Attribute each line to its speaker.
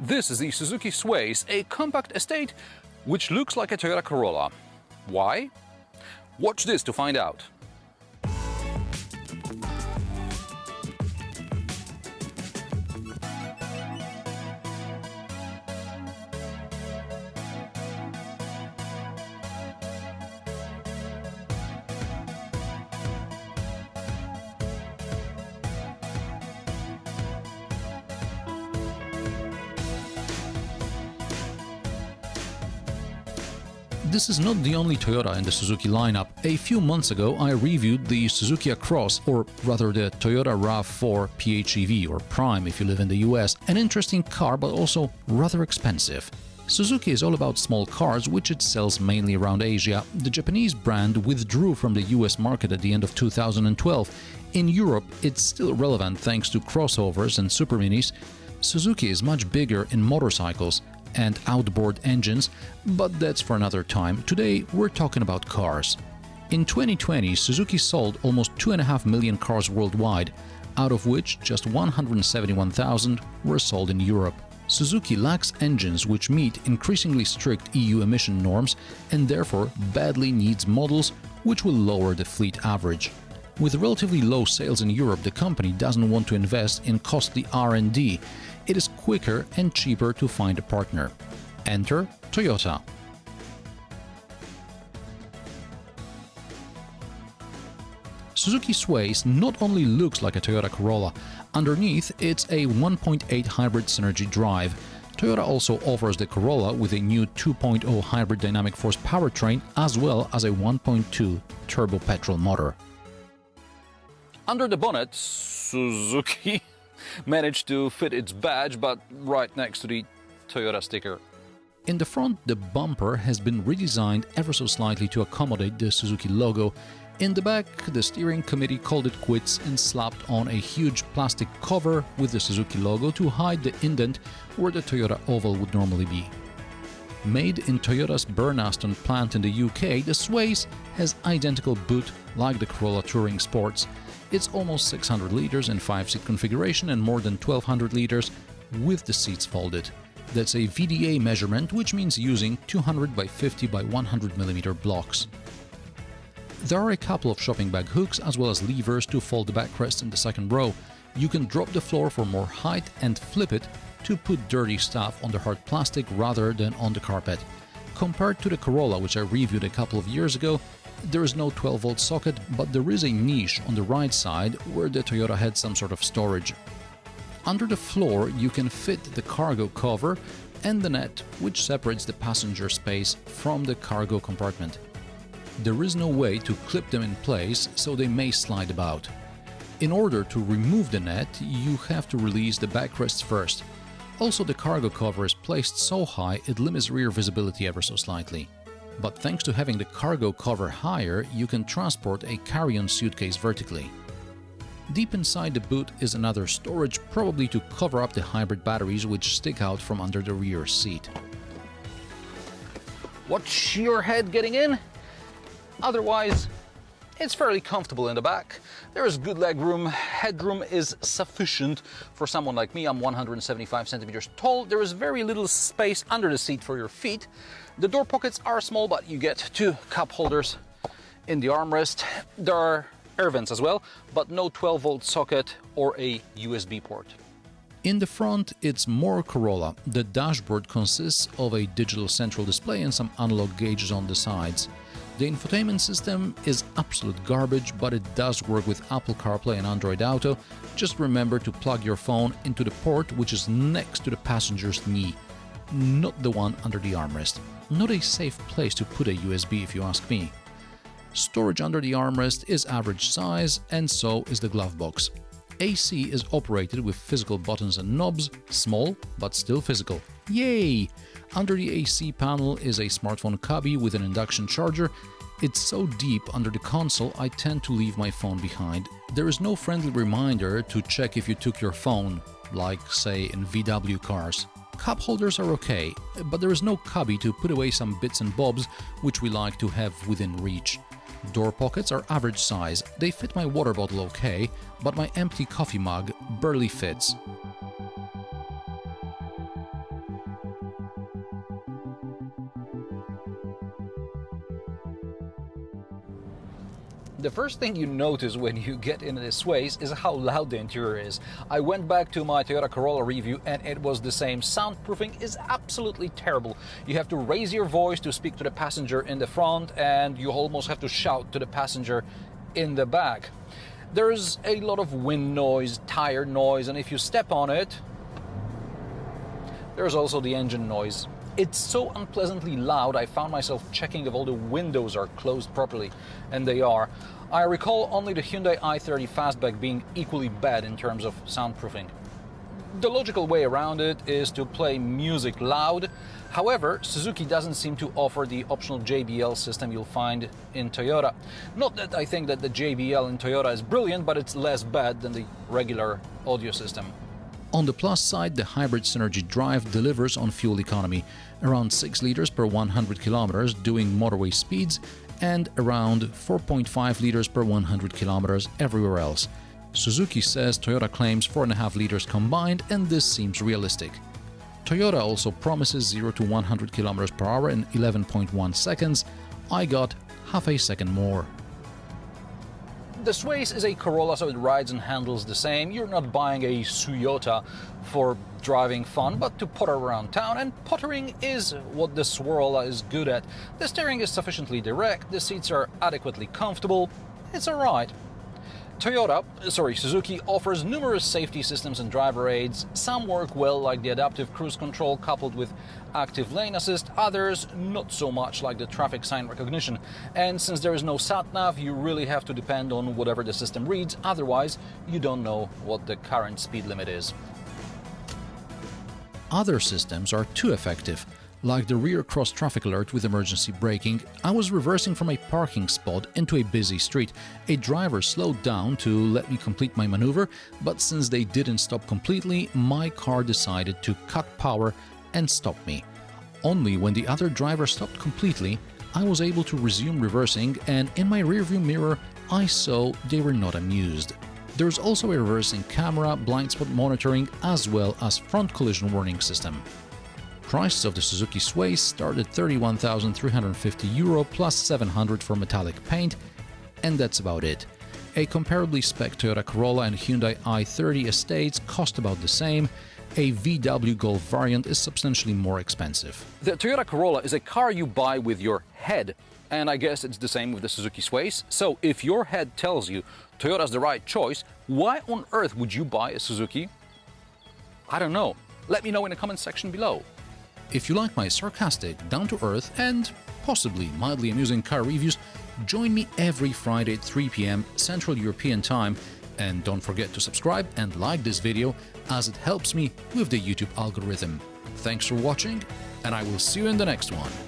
Speaker 1: This is the Suzuki Swace, a compact estate which looks like a Toyota Corolla. Why? Watch this to find out.
Speaker 2: This is not the only Toyota in the Suzuki lineup. A few months ago I reviewed the Suzuki Cross, or rather the Toyota RAV4 PHEV, or Prime if you live in the US. An interesting car, but also rather expensive. Suzuki is all about small cars, which it sells mainly around Asia. The Japanese brand withdrew from the US market at the end of 2012. In Europe, it's still relevant thanks to crossovers and superminis. Suzuki is much bigger in motorcycles and outboard engines, but that's for another time. Today we're talking about cars. In 2020, Suzuki sold almost 2.5 million cars worldwide, out of which just 171,000 were sold in Europe. Suzuki lacks engines which meet increasingly strict EU emission norms and therefore badly needs models which will lower the fleet average. With relatively low sales in Europe, the company doesn't want to invest in costly R&D. It is quicker and cheaper to find a partner. Enter Toyota. Suzuki Swace not only looks like a Toyota Corolla, underneath it's a 1.8 hybrid Synergy drive. Toyota also offers the Corolla with a new 2.0 hybrid dynamic force powertrain as well as a 1.2 turbo petrol motor.
Speaker 1: Under the bonnet, Suzuki managed to fit its badge, but right next to the Toyota sticker.
Speaker 2: In the front, the bumper has been redesigned ever so slightly to accommodate the Suzuki logo. In the back, the steering committee called it quits and slapped on a huge plastic cover with the Suzuki logo to hide the indent where the Toyota oval would normally be. Made in Toyota's Burnaston plant in the UK, the Swace has identical boot like the Corolla Touring Sports. It's almost 600 liters in 5-seat configuration and more than 1200 liters with the seats folded. That's a VDA measurement, which means using 200 by 50 by 100 mm blocks. There are a couple of shopping bag hooks as well as levers to fold the backrest in the second row. You can drop the floor for more height and flip it to put dirty stuff on the hard plastic rather than on the carpet. Compared to the Corolla, which I reviewed a couple of years ago, there is no 12-volt socket, but there is a niche on the right side where the Toyota had some sort of storage. Under the floor you can fit the cargo cover and the net which separates the passenger space from the cargo compartment. There is no way to clip them in place, so they may slide about. In order to remove the net, you have to release the backrests first. Also, the cargo cover is placed so high it limits rear visibility ever so slightly. But thanks to having the cargo cover higher, you can transport a carry-on suitcase vertically. Deep inside the boot is another storage, probably to cover up the hybrid batteries which stick out from under the rear seat.
Speaker 1: Watch your head getting in. Otherwise, it's fairly comfortable in the back. There is good leg room. Headroom is sufficient for someone like me. I'm 175 centimeters tall. There is very little space under the seat for your feet. The door pockets are small, but you get 2 cup holders in the armrest. There are air vents as well, but no 12-volt socket or a USB port.
Speaker 2: In the front, it's more Corolla. The dashboard consists of a digital central display and some analog gauges on the sides. The infotainment system is absolute garbage, but it does work with Apple CarPlay and Android Auto. Just remember to plug your phone into the port which is next to the passenger's knee, not the one under the armrest. Not a safe place to put a USB if you ask me. Storage under the armrest is average size, and so is the glove box. AC is operated with physical buttons and knobs, small but still physical. Yay! Under the AC panel is a smartphone cubby with an induction charger. It's so deep under the console I tend to leave my phone behind. There is no friendly reminder to check if you took your phone, like say in VW cars. Cup holders are okay, but there is no cubby to put away some bits and bobs which we like to have within reach. Door pockets are average size. They fit my water bottle okay, but my empty coffee mug barely fits.
Speaker 1: The first thing you notice when you get into this Swace is how loud the interior is. I went back to my Toyota Corolla review and it was the same. Soundproofing is absolutely terrible. You have to raise your voice to speak to the passenger in the front, and you almost have to shout to the passenger in the back. There's a lot of wind noise, tire noise, and if you step on it, there's also the engine noise. It's so unpleasantly loud, I found myself checking if all the windows are closed properly, and they are. I recall only the Hyundai i30 Fastback being equally bad in terms of soundproofing. The logical way around it is to play music loud. However, Suzuki doesn't seem to offer the optional JBL system you'll find in Toyota. Not that I think that the JBL in Toyota is brilliant, but it's less bad than the regular audio system.
Speaker 2: On the plus side, the hybrid Synergy Drive delivers on fuel economy, around 6 liters per 100 kilometers doing motorway speeds, and around 4.5 liters per 100 kilometers everywhere else. Suzuki says Toyota claims 4.5 liters combined, and this seems realistic. Toyota also promises 0 to 100 kilometers per hour in 11.1 seconds. I got half a second more.
Speaker 1: The Swace is a Corolla, so it rides and handles the same. You're not buying a Toyota for driving fun, but to putter around town, and puttering is what the Corolla is good at. The steering is sufficiently direct, the seats are adequately comfortable, it's alright. Suzuki offers numerous safety systems and driver aids. Some work well, like the adaptive cruise control coupled with active lane assist, others not so much, like the traffic sign recognition. And since there is no sat-nav, you really have to depend on whatever the system reads, otherwise you don't know what the current speed limit is.
Speaker 2: Other systems are too effective. Like the rear cross traffic alert with emergency braking, I was reversing from a parking spot into a busy street. A driver slowed down to let me complete my maneuver, but since they didn't stop completely, my car decided to cut power and stop me. Only when the other driver stopped completely, I was able to resume reversing, and in my rearview mirror, I saw they were not amused. There's also a reversing camera, blind spot monitoring, as well as front collision warning system. Prices of the Suzuki Swace start at €31,350 plus 700 for metallic paint, and that's about it. A comparably spec Toyota Corolla and Hyundai i30 estates cost about the same. A VW Golf variant is substantially more expensive.
Speaker 1: The Toyota Corolla is a car you buy with your head, and I guess it's the same with the Suzuki Swace. So if your head tells you Toyota's the right choice, why on earth would you buy a Suzuki? I don't know. Let me know in the comment section below.
Speaker 2: If you like my sarcastic, down-to-earth and possibly mildly amusing car reviews, join me every Friday at 3 p.m. Central European Time, and don't forget to subscribe and like this video as it helps me with the YouTube algorithm. Thanks for watching, and I will see you in the next one.